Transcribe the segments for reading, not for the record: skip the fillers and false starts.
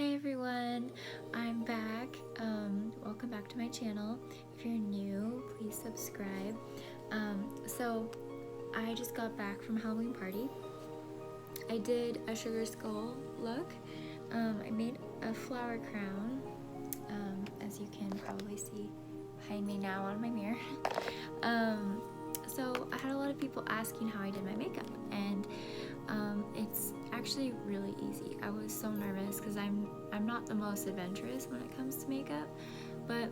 Hey everyone, I'm back. Welcome back to my channel. If you're new, please subscribe. So I just got back from Halloween party. I did a sugar skull look. I made a flower crown, as you can probably see behind me now on my mirror. So I had a lot of people asking how I did my makeup, and it's actually really easy. I was so nervous because I'm not the most adventurous when it comes to makeup, but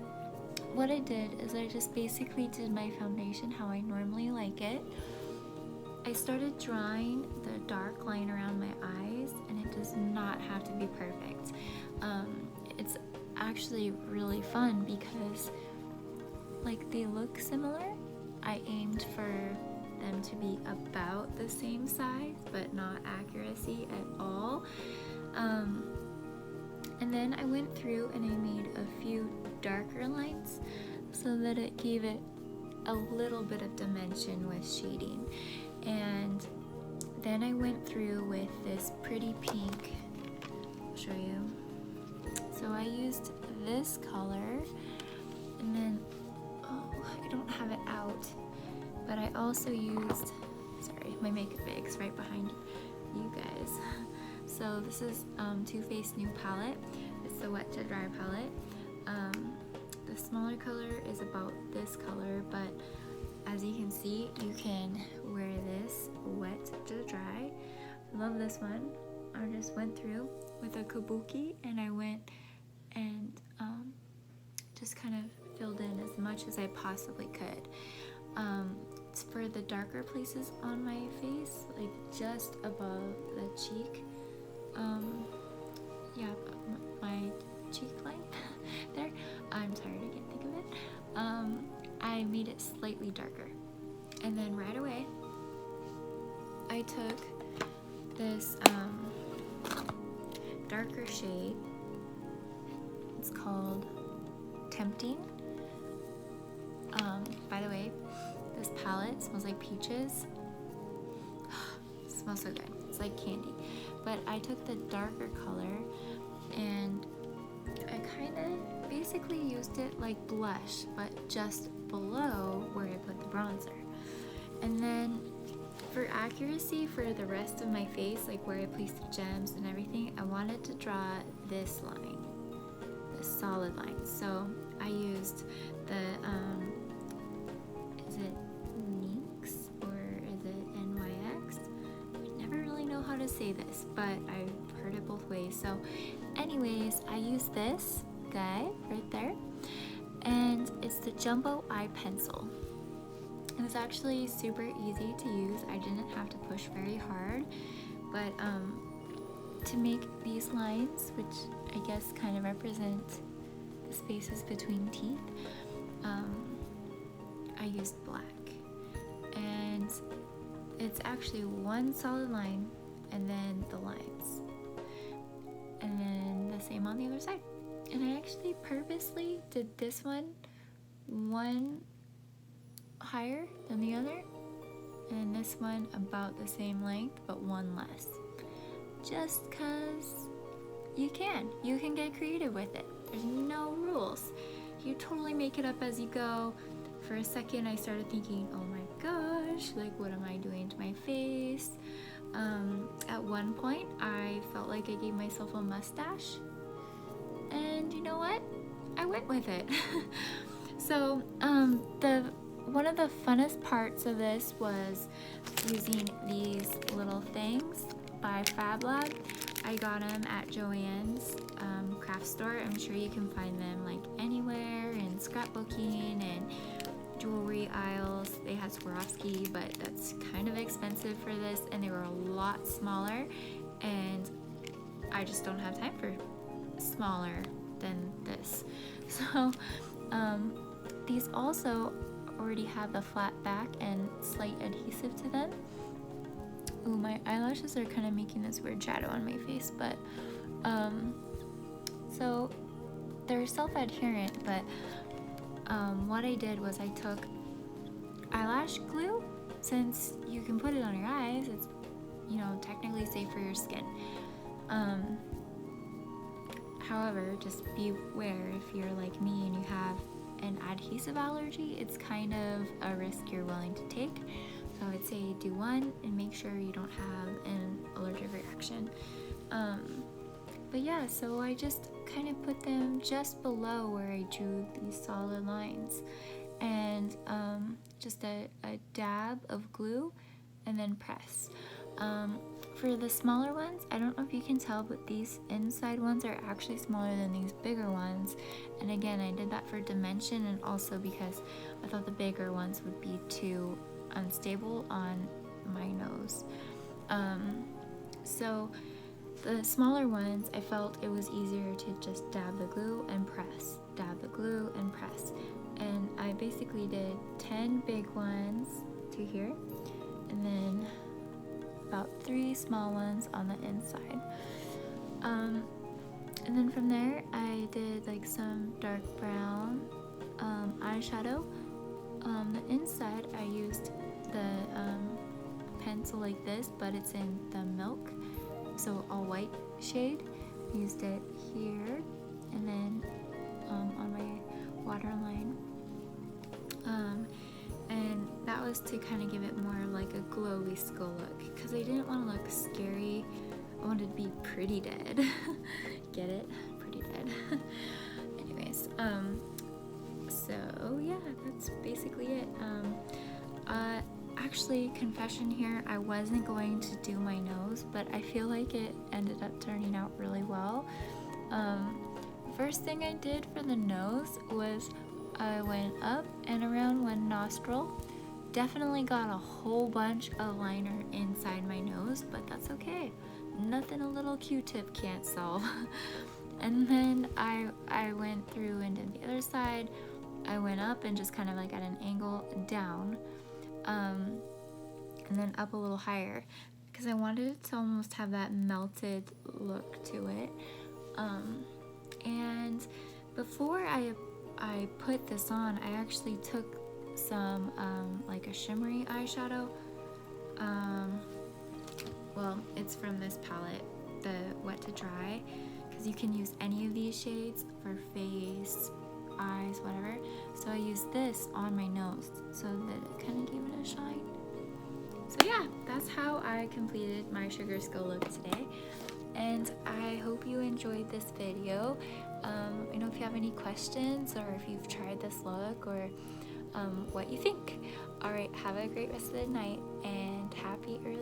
what I did is I just basically did my foundation how I normally like it. I started drawing the dark line around my eyes, and it does not have to be perfect. It's actually really fun because like they look similar. I aimed for them to be about the same size, but not accuracy at all. And then I went through and I made a few darker lines so that it gave it a little bit of dimension with shading. And then I went through with this pretty pink. I'll show you. So I used this color, and then I don't have it out, but I also used, sorry, my makeup bag's right behind you guys. So this is Too Faced new palette. It's the Wet to Dry palette. The smaller color is about this color, but as you can see, you can wear this wet to dry. I love this one. I just went through with a kabuki, and I went and just kind of filled in as much as I possibly could. It's for the darker places on my face, like just above the cheek. Yeah, my cheek line there. I'm tired, I can't think of it. I made it slightly darker. And then right away, I took this darker shade. It's called Tempting. By the way, this palette smells like peaches. It smells so good. It's like candy. But I took the darker color and I kind of basically used it like blush, but just below where I put the bronzer. And then for accuracy for the rest of my face, like where I placed the gems and everything, I wanted to draw this line, this solid line. So I used the is it NYX or is it NYX? I never really know how to say this, but I've heard it both ways. So anyways, I use this guy right there, and it's the Jumbo Eye Pencil. And it's actually super easy to use. I didn't have to push very hard, but to make these lines, which I guess kind of represent the spaces between teeth, I used black, and it's actually one solid line and then the lines, and then the same on the other side. And I actually purposely did this one higher than the other, and this one about the same length but one less, just cause you can get creative with it. There's no rules. You totally make it up as you go. For a second I started thinking, oh my gosh, like what am I doing to my face? At one point I felt like I gave myself a mustache, and you know what? I went with it. So one of the funnest parts of this was using these little things by Fab Lab. I got them at Joann's craft store. I'm sure you can find them like anywhere, in scrapbooking and jewelry aisles. They had Swarovski, but that's kind of expensive for this, and they were a lot smaller, and I just don't have time for smaller than this. So these also already have a flat back and slight adhesive to them. Ooh, my eyelashes are kind of making this weird shadow on my face, but so they're self-adherent, but what I did was I took eyelash glue. Since you can put it on your eyes, it's, you know, technically safe for your skin. However, just beware if you're like me and you have an adhesive allergy, it's kind of a risk you're willing to take. So I would say do one and make sure you don't have an allergic reaction. But yeah, so I just kind of put them just below where I drew these solid lines, and just a dab of glue and then press. For the smaller ones, I don't know if you can tell, but these inside ones are actually smaller than these bigger ones. And again, I did that for dimension and also because I thought the bigger ones would be too unstable on my nose. So the smaller ones, I felt it was easier to just dab the glue and press, dab the glue and press. And I basically did 10 big ones to here, and then about 3 small ones on the inside. And then from there, I did like some dark brown eyeshadow. The inside, I used the pencil like this, but it's in the milk, so all white shade. Used it here, and then on my waterline. And that was to kind of give it more of like a glowy skull look, because I didn't want to look scary. I wanted to be pretty dead. Get it? Pretty dead. Anyways, so yeah, that's basically it. Actually, confession here, I wasn't going to do my nose, but I feel like it ended up turning out really well. First thing I did for the nose was I went up and around one nostril. Definitely got a whole bunch of liner inside my nose, but that's okay. Nothing a little Q-tip can't solve. And then I went through and did the other side. I went up and just kind of like at an angle down, and then up a little higher, because I wanted it to almost have that melted look to it. And before I put this on, I actually took some like a shimmery eyeshadow. Well, it's from this palette, the Wet to Dry, because you can use any of these shades for face, eyes, whatever. So I used this on my nose so that it kind of gave it a shine. So yeah, that's how I completed my sugar skull look today, and I hope you enjoyed this video. You know, if you have any questions or if you've tried this look, or what you think. Alright, have a great rest of the night and happy early